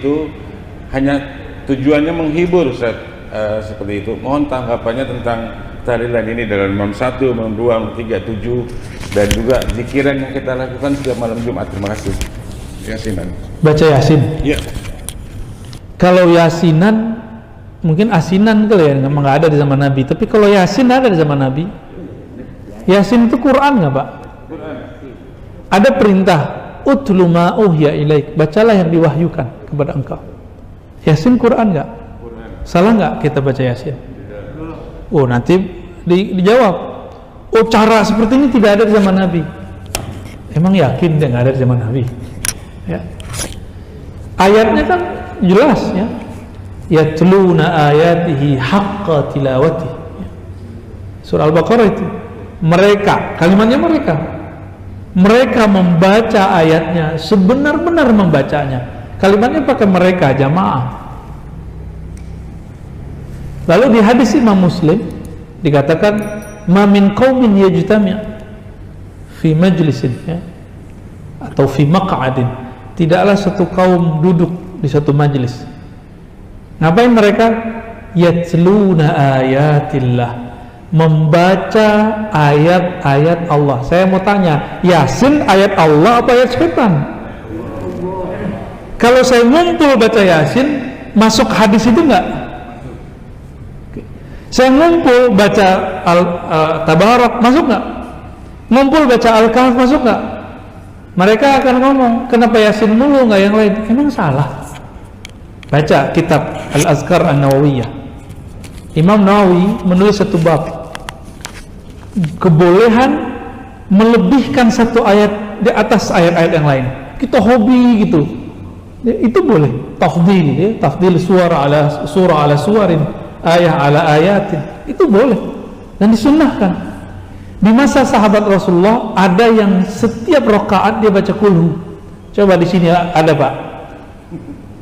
itu hanya tujuannya menghibur, Ustaz. Seperti itu. Mohon tanggapannya tentang tahlilan ini dalam Imam 1, Imam 2, Imam 3, 7 dan juga zikiran yang kita lakukan setiap malam Jumat. Terima kasih. Yasinan. Baca Yasin. Iya. Kalau Yasinan mungkin asinan kali ya, nggak ada di zaman Nabi. Tapi kalau Yasin ada di zaman Nabi. Yasin itu Quran nggak, Pak? Quran. Ada perintah utlu ma uhiya ilaik, bacalah yang diwahyukan kepada engkau. Yasin Quran nggak? Salah nggak kita baca Yasin? Oh, nanti dijawab, oh cara seperti ini tidak ada di zaman Nabi. Emang yakin dia nggak ada di zaman Nabi? Ya. Ayatnya kan jelas ya, yatluna ayatihi haqqa tilawati. Surah Al-Baqarah itu, mereka, kalimatnya mereka membaca ayatnya sebenar-benar membacanya. Kalimatnya pakai mereka, jamaah. Lalu di hadis Imam Muslim dikatakan ma min qaumin yajtami' fi majlisin, ya, atau fi maq'adin, tidaklah satu kaum duduk di satu majlis. Ngapain mereka? Yatluna ayatillah, membaca ayat-ayat Allah. Saya mau tanya, Yasin ayat Allah apa ayat setan? Kalau saya ngumpul baca Yasin, masuk hadis itu enggak? Saya ngumpul baca Tabarak, masuk enggak? Ngumpul baca Al-Kahf, masuk enggak? Mereka akan ngomong, kenapa Yasin mulu enggak yang lain? Emang salah? Baca kitab Al-Azkar An-Nawawiyah. Imam Nawawi menulis satu bab, kebolehan melebihkan satu ayat di atas ayat-ayat yang lain. Kita hobi gitu, itu boleh. Tafdil, ya, tafdil surah ala suwarin, ayat ala ayatin, itu boleh dan disunnahkan. Di masa sahabat Rasulullah ada yang setiap rakaat dia baca kulhu. Coba di sini ada, Pak,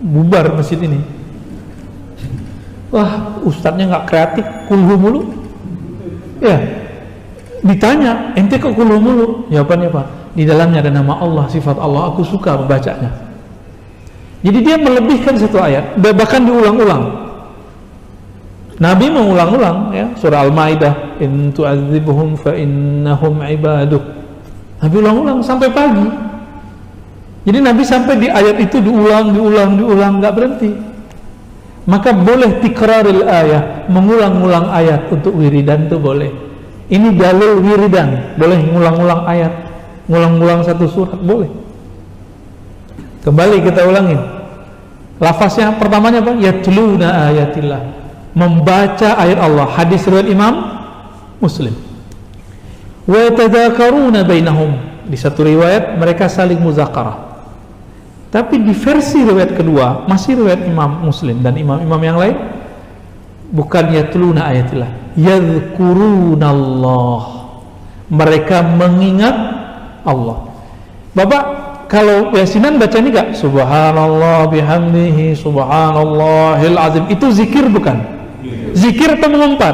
bubar masjid ini. Wah, ustadznya nggak kreatif, kulhu mulu. Ya, ditanya, ente kok kulhu mulu? Jawabannya, Pak, di dalamnya ada nama Allah, sifat Allah, aku suka membacanya. Jadi dia melebihkan satu ayat, bahkan diulang-ulang. Nabi mengulang-ulang, ya, surah Al-Maidah, in tu'adzibuhum fa innahum ibaduk. Nabi ulang-ulang sampai pagi. Jadi Nabi sampai di ayat itu diulang, nggak berhenti. Maka boleh tikraril ayat, mengulang-ulang ayat untuk wiridan itu boleh. Ini dalil wiridan, boleh ngulang-ulang ayat, ngulang-ulang satu surat, boleh. Kembali kita ulangin. Lafaznya pertamanya apa? Yatluna ayatillah, membaca ayat Allah. Hadis riwayat Imam Muslim. Wa yatadzakaruna bainahum, di satu riwayat mereka saling muzakarah. Tapi di versi riwayat kedua, masih riwayat Imam Muslim dan imam-imam yang lain, bukan yatluna ayatillah, yadhkurunallah, mereka mengingat Allah. Bapak kalau Yasinan baca ini gak? Subhanallah bihamdihi subhanallahil azim, itu zikir bukan? Zikir atau mengumpat?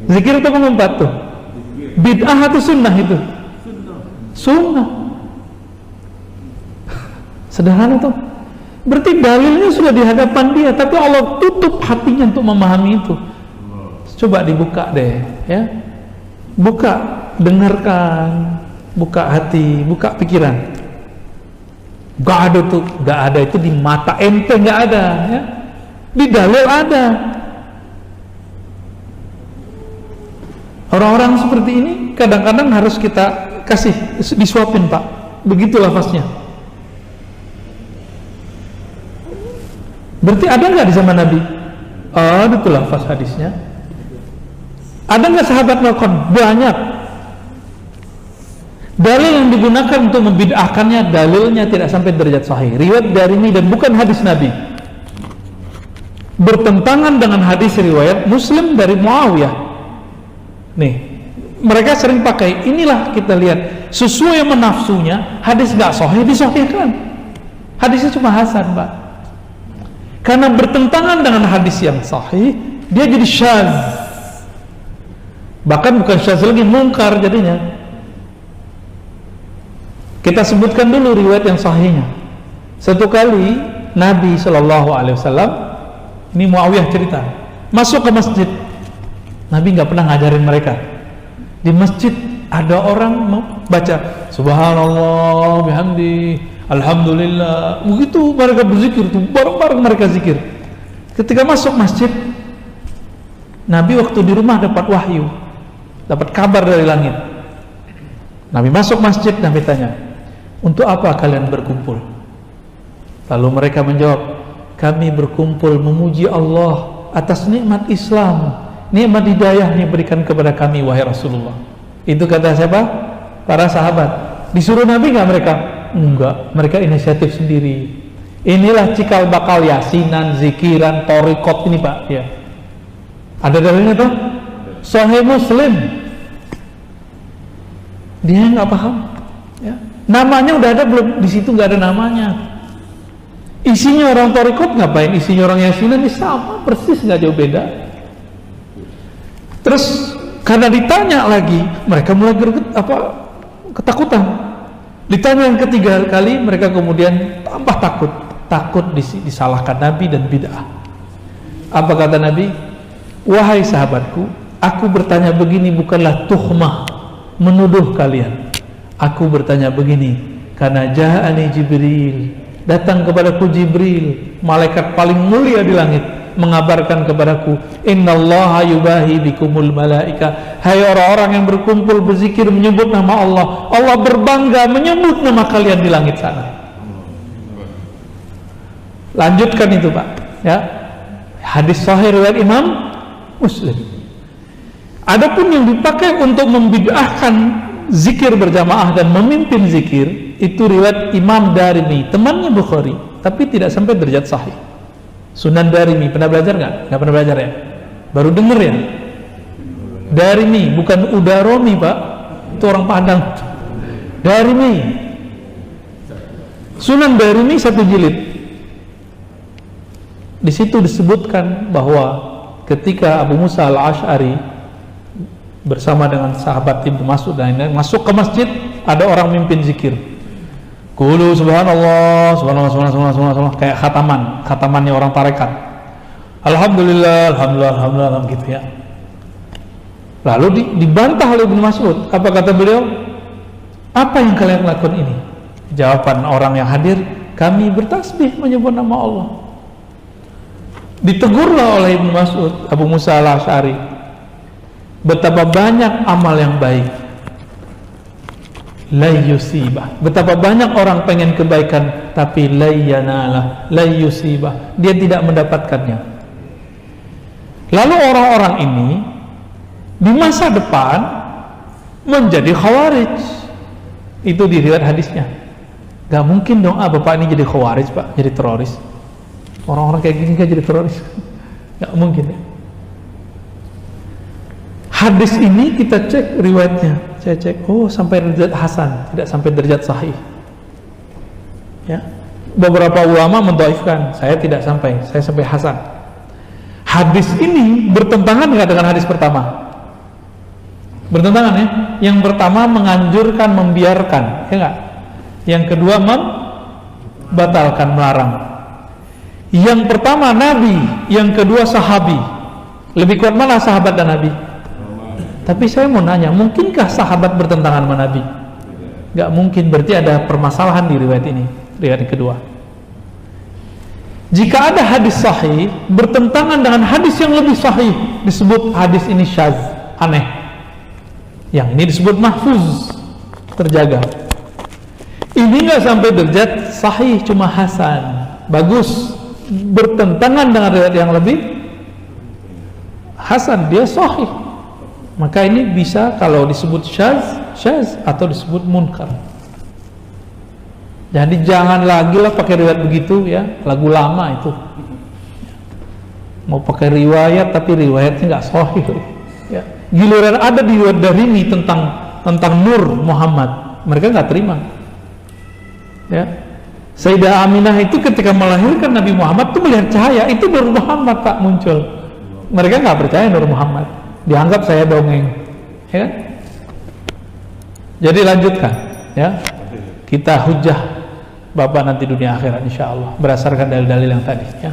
Zikir atau mengumpat tuh? Bid'ah atau sunnah itu? Sunnah. Sederhana tuh. Berarti dalilnya sudah di hadapan dia, tapi Allah tutup hatinya untuk memahami itu. Coba dibuka deh, ya. Buka, dengarkan, buka hati, buka pikiran. Gak ada tuh, gak ada itu di mata ente, gak ada, ya. Di dalil ada. Orang-orang seperti ini kadang-kadang harus kita kasih disuapin, Pak. Begitu lafaznya. Berarti ada nggak di zaman Nabi? Ada tuh lafaz hadisnya. Ada nggak sahabat melakukan? Banyak. Dalil yang digunakan untuk membid'ahkannya, dalilnya tidak sampai derajat sahih. Riwayat Darimi dan bukan hadis Nabi. Bertentangan dengan hadis riwayat Muslim dari Muawiyah. Nih, mereka sering pakai. Inilah kita lihat sesuai menafsunya. Hadis nggak sahih disahihkan. Hadisnya cuma hasan, Pak. Karena bertentangan dengan hadis yang sahih, dia jadi syadz. Bahkan bukan syadz lagi, mungkar jadinya. Kita sebutkan dulu riwayat yang sahihnya. Satu kali Nabi SAW, ini Muawiyah cerita, masuk ke masjid. Nabi nggak pernah ngajarin mereka. Di masjid ada orang baca Subhanallah bihamdi, Alhamdulillah. Begitu mereka berzikir tuh, bareng-bareng mereka zikir. Ketika masuk masjid, Nabi waktu di rumah dapat wahyu, dapat kabar dari langit. Nabi masuk masjid, Nabi tanya, untuk apa kalian berkumpul? Lalu mereka menjawab, kami berkumpul memuji Allah atas nikmat Islam, nikmat hidayah yang diberikan kepada kami, wahai Rasulullah. Itu kata siapa? Para sahabat. Disuruh Nabi nggak mereka? Enggak, mereka inisiatif sendiri. Inilah cikal bakal yasinan, zikiran, thariqat ini Pak ya. Ada dalilnya tuh? Sahih Muslim. Dia nggak paham ya. Namanya udah ada belum? Di situ nggak ada namanya. Isinya orang thariqat ngapain? Isinya orang yasinan ini sama persis, nggak jauh beda. Terus karena ditanya lagi, mereka mulai ketakutan. Ditanya yang ketiga kali, mereka kemudian tambah takut disalahkan Nabi dan bid'ah. Apa kata Nabi? Wahai sahabatku, aku bertanya begini bukanlah tuhmah, menuduh kalian. Aku bertanya begini karena ja'ani Jibril, datang kepadaku Jibril, malaikat paling mulia di langit, mengabarkan kepadaku, innallaha yubahi bikumul malaika. Hai orang-orang yang berkumpul berzikir menyebut nama Allah, Allah berbangga menyebut nama kalian di langit sana. Lanjutkan itu Pak ya. Hadis sahih riwayat Imam Muslim. Adapun yang dipakai untuk membid'ahkan zikir berjamaah dan memimpin zikir, itu riwayat Imam Darimi, temannya Bukhari, tapi tidak sampai derajat sahih. Sunan Darimi, pernah belajar nggak? Nggak pernah belajar ya? Baru denger ya? Darimi, bukan Udaromi Pak, itu orang Padang. Darimi, Sunan Darimi 1 jilid. Di situ disebutkan bahwa ketika Abu Musa al-Ash'ari bersama dengan sahabat Ibnu Mas'ud dan lain-lain masuk ke masjid, ada orang mimpin zikir. Qulu subhanallah, subhanallah, subhanallah, subhanallah, kayak khatamannya orang tarekat. Alhamdulillah, alhamdulillah, alhamdulillah, gitu ya. Lalu dibantah oleh Ibnu Mas'ud. Apa kata beliau? Apa yang kalian lakukan ini? Jawaban orang yang hadir, kami bertasbih menyebut nama Allah. Ditegurlah oleh Ibnu Mas'ud, Abu Musa al-Ash'ari, betapa banyak amal yang baik, la yusibah, betapa banyak orang pengen kebaikan tapi la yanalah, la yusibah, dia tidak mendapatkannya. Lalu orang-orang ini di masa depan menjadi khawarij. Itu diriwayat hadisnya. Gak mungkin dong bapak ini jadi khawarij Pak, jadi teroris. Orang-orang kayak gini kan jadi teroris. Gak mungkin ya. Hadis ini kita cek riwayatnya, saya cek, oh sampai derajat hasan, tidak sampai derajat sahih ya. Beberapa ulama mendhaifkan, saya tidak sampai, saya sampai hasan. Hadis ini bertentangan nggak dengan hadis pertama? Bertentangan ya. Yang pertama menganjurkan, membiarkan, ya nggak? Yang kedua membatalkan, melarang. Yang pertama Nabi, yang kedua sahabi. Lebih kuat mana sahabat dan Nabi? Tapi saya mau nanya, mungkinkah sahabat bertentangan sama Nabi? Gak mungkin, berarti ada permasalahan di riwayat ini, riwayat kedua. Jika ada hadis sahih bertentangan dengan hadis yang lebih sahih, disebut hadis ini syadz, aneh. Yang ini disebut mahfuz, terjaga. Ini gak sampai derajat sahih, cuma hasan, bagus. Bertentangan dengan riwayat yang lebih hasan, dia sahih. Maka ini bisa kalau disebut syadz atau disebut munkar. Jadi jangan lagi lah pakai riwayat begitu ya, lagu lama itu. Mau pakai riwayat tapi riwayatnya nggak sahih ya. Giliran ada di riwayat Darimi tentang Nur Muhammad, mereka nggak terima ya. Sayyidah Aminah itu ketika melahirkan Nabi Muhammad itu melihat cahaya, itu Nur Muhammad Pak muncul. Mereka nggak percaya Nur Muhammad, dianggap saya dongeng, ya kan? Jadi lanjutkan, ya. Kita hujah Bapak nanti dunia akhirat insya Allah berdasarkan dalil-dalil yang tadi ya.